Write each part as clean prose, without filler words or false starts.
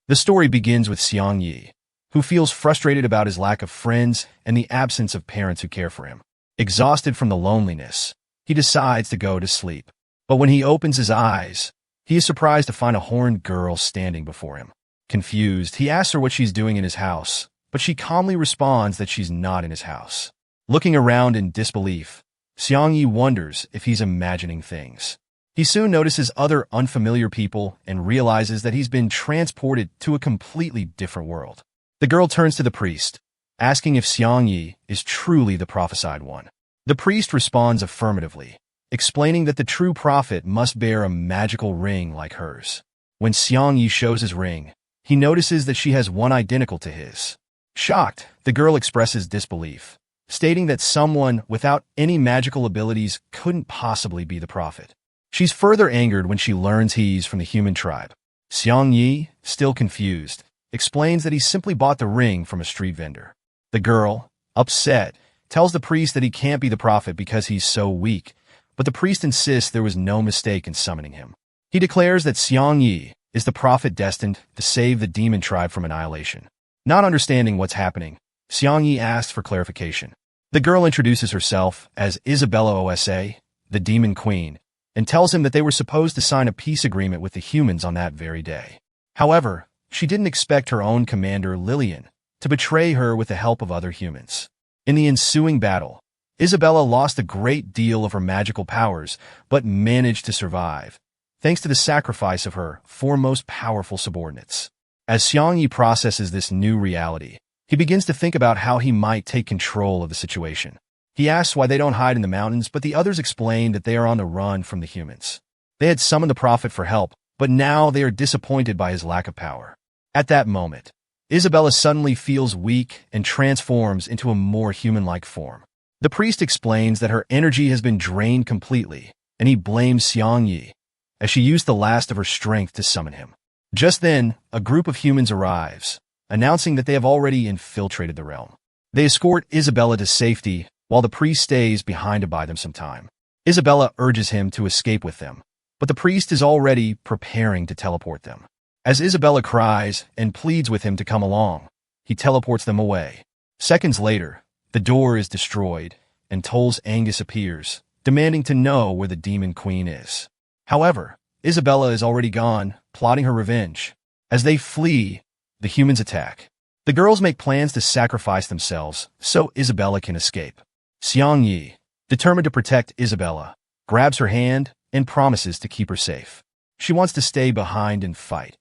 The story begins with Xiang Yi, who feels frustrated about his lack of friends and the absence of parents who care for him. Exhausted from the loneliness, he decides to go to sleep. But when he opens his eyes, he is surprised to find a horned girl standing before him. Confused, he asks her what she's doing in his house, but she calmly responds that she's not in his house. Looking around in disbelief, Xiang Yi wonders if he's imagining things. He soon notices other unfamiliar people and realizes that he's been transported to a completely different world. The girl turns to the priest, asking if Xiang Yi is truly the prophesied one. The priest responds affirmatively, explaining that the true prophet must bear a magical ring like hers. When Xiang Yi shows his ring, he notices that she has one identical to his. Shocked, the girl expresses disbelief, stating that someone without any magical abilities couldn't possibly be the prophet. She's further angered when she learns he's from the human tribe. Xiang Yi, still confused, explains that he simply bought the ring from a street vendor. The girl, upset, tells the priest that he can't be the prophet because he's so weak, but the priest insists there was no mistake in summoning him. He declares that Xiang Yi is the prophet destined to save the demon tribe from annihilation. Not understanding what's happening, Xiang Yi asks for clarification. The girl introduces herself as Isabella Osa, the demon queen, and tells him that they were supposed to sign a peace agreement with the humans on that very day. However, she didn't expect her own commander, Lillian, to betray her with the help of other humans. In the ensuing battle, Isabella lost a great deal of her magical powers, but managed to survive, thanks to the sacrifice of her four most powerful subordinates. As Xiang Yi processes this new reality, he begins to think about how he might take control of the situation. He asks why they don't hide in the mountains, but the others explain that they are on the run from the humans. They had summoned the prophet for help, but now they are disappointed by his lack of power. At that moment, Isabella suddenly feels weak and transforms into a more human-like form. The priest explains that her energy has been drained completely, and he blames Xiang Yi, as she used the last of her strength to summon him. Just then, a group of humans arrives, announcing that they have already infiltrated the realm. They escort Isabella to safety, while the priest stays behind to buy them some time. Isabella urges him to escape with them, but the priest is already preparing to teleport them. As Isabella cries and pleads with him to come along, he teleports them away. Seconds later, the door is destroyed, and Toll's Angus appears, demanding to know where the demon queen is. However, Isabella is already gone, plotting her revenge. As they flee, the humans attack. The girls make plans to sacrifice themselves so Isabella can escape. Xiang Yi, determined to protect Isabella, grabs her hand and promises to keep her safe. She wants to stay behind and fight,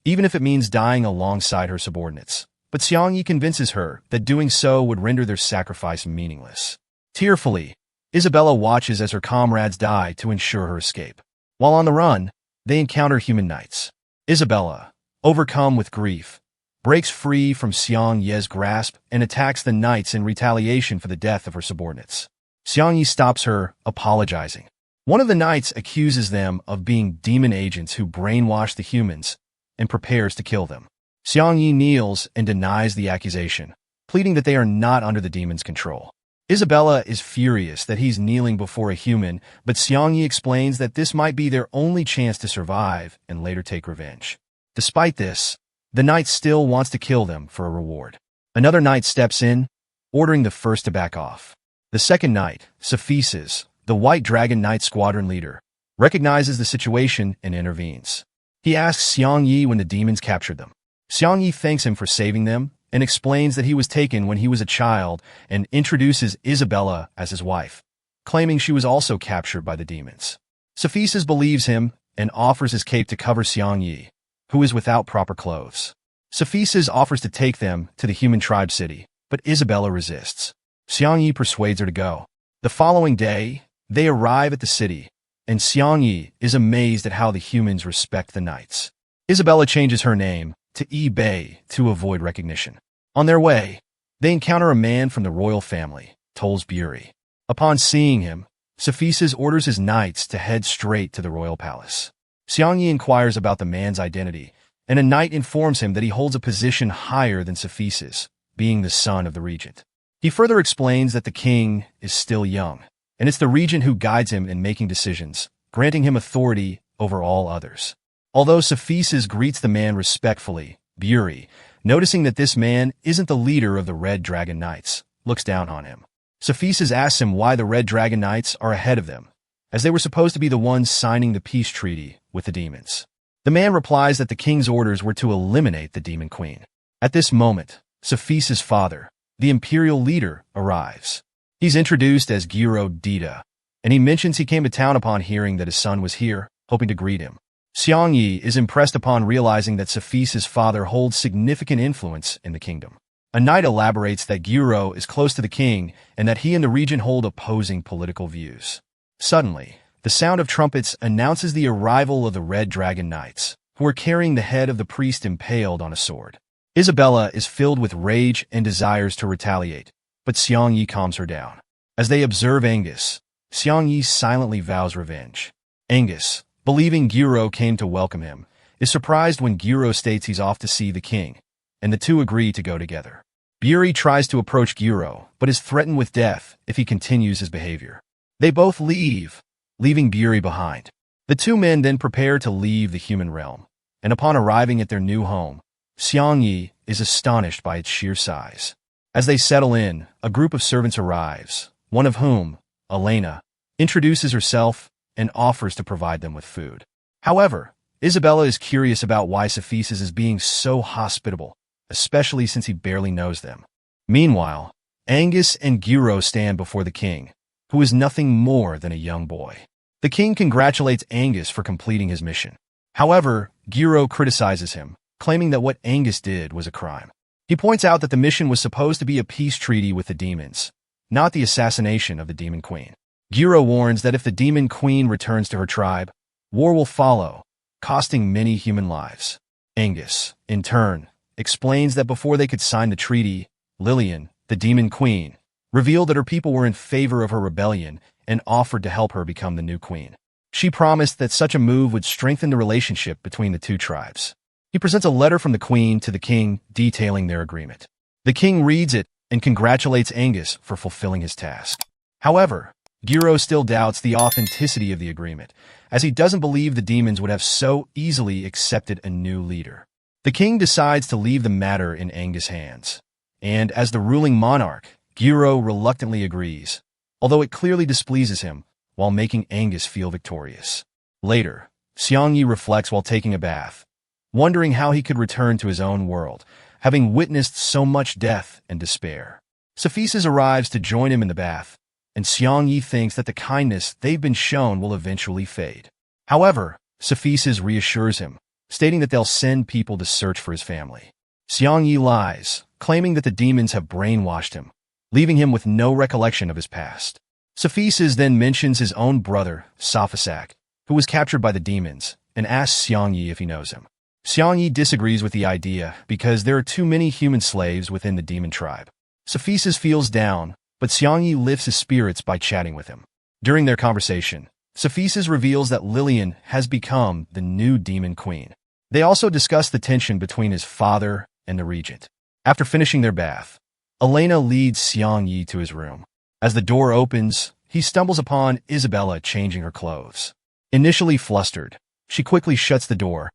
even if it means dying alongside her subordinates. But Xiang Yi convinces her that doing so would render their sacrifice meaningless. Tearfully, Isabella watches as her comrades die to ensure her escape. While on the run, they encounter human knights. Isabella, overcome with grief, breaks free from Xiang Yi's grasp and attacks the knights in retaliation for the death of her subordinates. Xiang Yi stops her, apologizing. One of the knights accuses them of being demon agents who brainwash the humans and prepares to kill them. Xiang Yi kneels and denies the accusation, pleading that they are not under the demon's control. Isabella is furious that he's kneeling before a human, but Xiang Yi explains that this might be their only chance to survive and later take revenge. Despite this, the knight still wants to kill them for a reward. Another knight steps in, ordering the first to back off. The second knight, Cephesus, the White Dragon Knight squadron leader, recognizes the situation and intervenes. He asks Xiang Yi when the demons captured them. Xiang Yi thanks him for saving them and explains that he was taken when he was a child and introduces Isabella as his wife, claiming she was also captured by the demons. Cephesus believes him and offers his cape to cover Xiang Yi, who is without proper clothes. Cephesus offers to take them to the human tribe city, but Isabella resists. Xiang Yi persuades her to go. The following day, they arrive at the city, and Xiang Yi is amazed at how the humans respect the knights. Isabella changes her name to Yi Bei to avoid recognition. On their way, they encounter a man from the royal family, Toll's Buri. Upon seeing him, Cephesus orders his knights to head straight to the royal palace. Xiang Yi inquires about the man's identity, and a knight informs him that he holds a position higher than Cephesus, being the son of the regent. He further explains that the king is still young, and it's the regent who guides him in making decisions, granting him authority over all others. Although Cephesus greets the man respectfully, Buri, noticing that this man isn't the leader of the Red Dragon Knights, looks down on him. Cepheus asks him why the Red Dragon Knights are ahead of them, as they were supposed to be the ones signing the peace treaty with the demons. The man replies that the king's orders were to eliminate the Demon Queen. At this moment, Cepheus' father, the imperial leader, arrives. He's introduced as Giro Dita, and he mentions he came to town upon hearing that his son was here, hoping to greet him. Xiangyi is impressed upon realizing that Cepheus' father holds significant influence in the kingdom. A knight elaborates that Giro is close to the king and that he and the region hold opposing political views. Suddenly, the sound of trumpets announces the arrival of the Red Dragon Knights, who are carrying the head of the priest impaled on a sword. Isabella is filled with rage and desires to retaliate, but Xiangyi calms her down. As they observe Angus, Xiangyi silently vows revenge. Angus, believing Giro came to welcome him, is surprised when Giro states he's off to see the king, and the two agree to go together. Buri tries to approach Giro, but is threatened with death if he continues his behavior. They both leave, leaving Buri behind. The two men then prepare to leave the human realm, and upon arriving at their new home, Xiangyi is astonished by its sheer size. As they settle in, a group of servants arrives, one of whom, Elena, introduces herself and offers to provide them with food. However, Isabella is curious about why Cepheus is being so hospitable, especially since he barely knows them. Meanwhile, Angus and Giro stand before the king, who is nothing more than a young boy. The king congratulates Angus for completing his mission. However, Giro criticizes him, claiming that what Angus did was a crime. He points out that the mission was supposed to be a peace treaty with the demons, not the assassination of the Demon Queen. Giro warns that if the Demon Queen returns to her tribe, war will follow, costing many human lives. Angus, in turn, explains that before they could sign the treaty, Lillian, the Demon Queen, revealed that her people were in favor of her rebellion and offered to help her become the new queen. She promised that such a move would strengthen the relationship between the two tribes. He presents a letter from the queen to the king detailing their agreement. The king reads it and congratulates Angus for fulfilling his task. However, Giro still doubts the authenticity of the agreement, as he doesn't believe the demons would have so easily accepted a new leader. The king decides to leave the matter in Angus' hands, and as the ruling monarch, Giro reluctantly agrees, although it clearly displeases him, while making Angus feel victorious. Later, Xiangyi reflects while taking a bath, wondering how he could return to his own world, having witnessed so much death and despair. Cepheus arrives to join him in the bath, and Xiangyi thinks that the kindness they've been shown will eventually fade. However, Cepheus reassures him, stating that they'll send people to search for his family. Xiangyi lies, claiming that the demons have brainwashed him, leaving him with no recollection of his past. Cepheus then mentions his own brother, Sophisac, who was captured by the demons, and asks Xiangyi if he knows him. Xiangyi disagrees with the idea because there are too many human slaves within the demon tribe. Cepheus feels down, but Xiangyi lifts his spirits by chatting with him. During their conversation, Cepheus reveals that Lillian has become the new demon queen. They also discuss the tension between his father and the regent. After finishing their bath, Elena leads Xiangyi to his room. As the door opens, he stumbles upon Isabella changing her clothes. Initially flustered, she quickly shuts the door,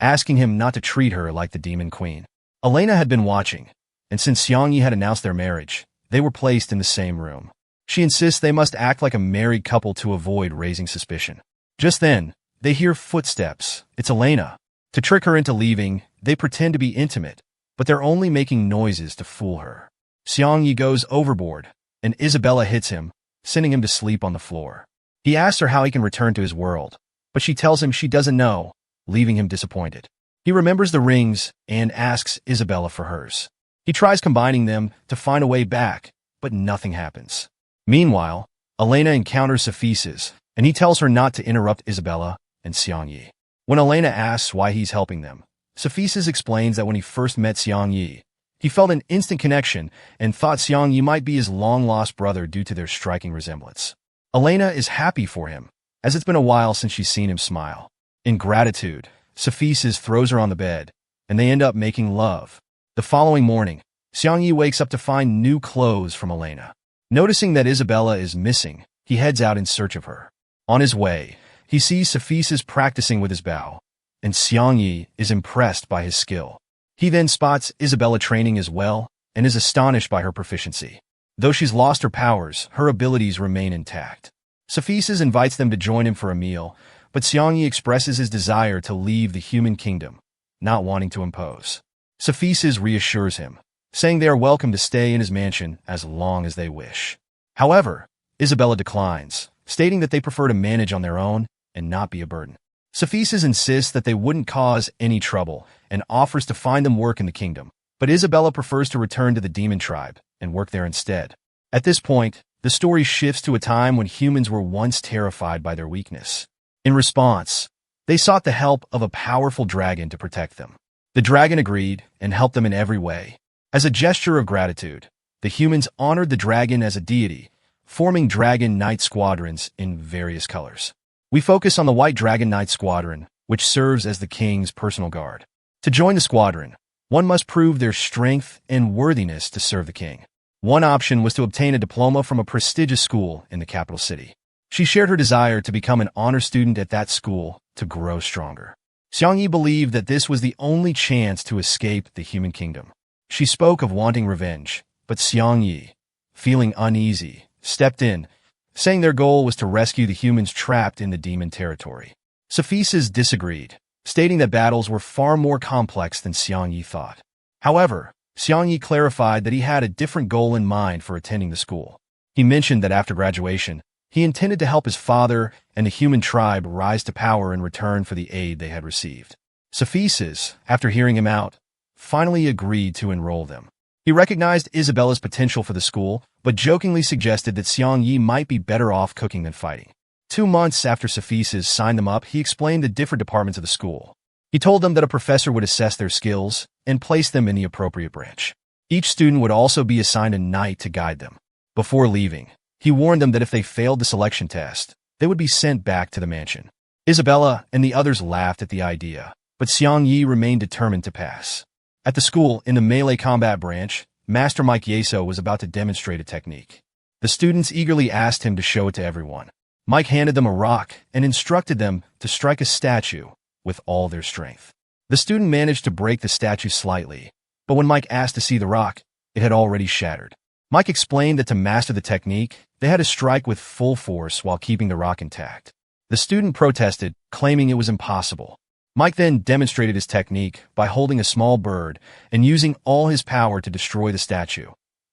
asking him not to treat her like the demon queen. Elena had been watching, and since Xiangyi had announced their marriage, they were placed in the same room. She insists they must act like a married couple to avoid raising suspicion. Just then, they hear footsteps. It's Elena. To trick her into leaving, they pretend to be intimate, but they're only making noises to fool her. Xiangyi goes overboard, and Isabella hits him, sending him to sleep on the floor. He asks her how he can return to his world, but she tells him she doesn't know, leaving him disappointed. He remembers the rings and asks Isabella for hers. He tries combining them to find a way back, but nothing happens. Meanwhile, Elena encounters Cepheus, and he tells her not to interrupt Isabella and Xiangyi. When Elena asks why he's helping them, Cepheus explains that when he first met Xiangyi, he felt an instant connection and thought Xiangyi might be his long-lost brother due to their striking resemblance. Elena is happy for him, as it's been a while since she's seen him smile. In gratitude, Cepheus throws her on the bed, and they end up making love. The following morning, Xiangyi wakes up to find new clothes from Elena. Noticing that Isabella is missing, he heads out in search of her. On his way, he sees Cepheus practicing with his bow, and Xiangyi is impressed by his skill. He then spots Isabella training as well and is astonished by her proficiency. Though she's lost her powers, her abilities remain intact. Cepheus invites them to join him for a meal, but Xiangyi expresses his desire to leave the human kingdom, not wanting to impose. Cepheus reassures him, saying they are welcome to stay in his mansion as long as they wish. However, Isabella declines, stating that they prefer to manage on their own and not be a burden. Cepheus insists that they wouldn't cause any trouble and offers to find them work in the kingdom, but Isabella prefers to return to the demon tribe and work there instead. At this point, the story shifts to a time when humans were once terrified by their weakness. In response, they sought the help of a powerful dragon to protect them. The dragon agreed and helped them in every way. As a gesture of gratitude, the humans honored the dragon as a deity, forming dragon knight squadrons in various colors. We focus on the White Dragon Knight Squadron, which serves as the king's personal guard. To join the squadron, one must prove their strength and worthiness to serve the king. One option was to obtain a diploma from a prestigious school in the capital city. She shared her desire to become an honor student at that school to grow stronger. Xiangyi believed that this was the only chance to escape the human kingdom. She spoke of wanting revenge, but Xiangyi, feeling uneasy, stepped in, saying their goal was to rescue the humans trapped in the demon territory. Cepheus disagreed, stating that battles were far more complex than Xiangyi thought. However, Xiangyi clarified that he had a different goal in mind for attending the school. He mentioned that after graduation, he intended to help his father and the human tribe rise to power in return for the aid they had received. Cepheus, after hearing him out, finally agreed to enroll them. He recognized Isabella's potential for the school, but jokingly suggested that Xiangyi might be better off cooking than fighting. 2 months after Cepheus signed them up, he explained the different departments of the school. He told them that a professor would assess their skills and place them in the appropriate branch. Each student would also be assigned a knight to guide them. Before leaving, he warned them that if they failed the selection test, they would be sent back to the mansion. Isabella and the others laughed at the idea, but Xiangyi remained determined to pass. At the school, in the melee combat branch, Master Mike Yahello was about to demonstrate a technique. The students eagerly asked him to show it to everyone. Mike handed them a rock and instructed them to strike a statue with all their strength. The student managed to break the statue slightly, but when Mike asked to see the rock, it had already shattered. Mike explained that to master the technique, they had to strike with full force while keeping the rock intact. The student protested, claiming it was impossible. Mike then demonstrated his technique by holding a small bird and using all his power to destroy the statue,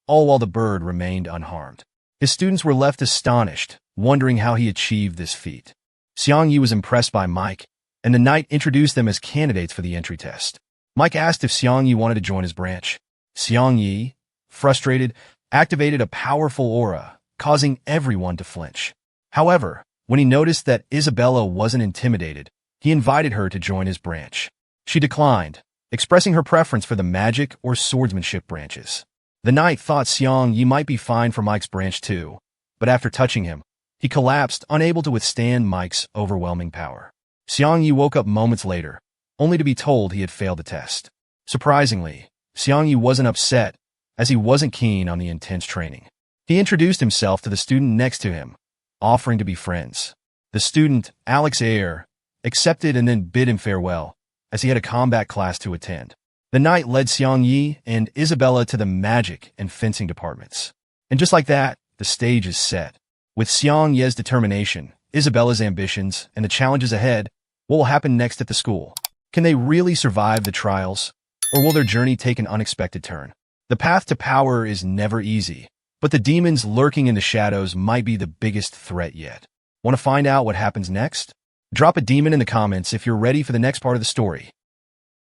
all while the bird remained unharmed. His students were left astonished, wondering how he achieved this feat. Xiangyi was impressed by Mike, and the knight introduced them as candidates for the entry test. Mike asked if Xiangyi wanted to join his branch. Xiangyi, frustrated, activated a powerful aura, causing everyone to flinch. However, when he noticed that Isabella wasn't intimidated, he invited her to join his branch. She declined, expressing her preference for the magic or swordsmanship branches. The knight thought Xiangyi might be fine for Mike's branch too, but after touching him, he collapsed, unable to withstand Mike's overwhelming power. Xiangyi woke up moments later, only to be told he had failed the test. Surprisingly, Xiangyi wasn't upset, as he wasn't keen on the intense training. He introduced himself to the student next to him, offering to be friends. The student, Alex Ayer, accepted and then bid him farewell, as he had a combat class to attend. The knight led Xiangyi and Isabella to the magic and fencing departments. And just like that, the stage is set. With Xiangyi's determination, Isabella's ambitions, and the challenges ahead, what will happen next at the school? Can they really survive the trials? Or will their journey take an unexpected turn? The path to power is never easy, but the demons lurking in the shadows might be the biggest threat yet. Want to find out what happens next? Drop a demon in the comments if you're ready for the next part of the story.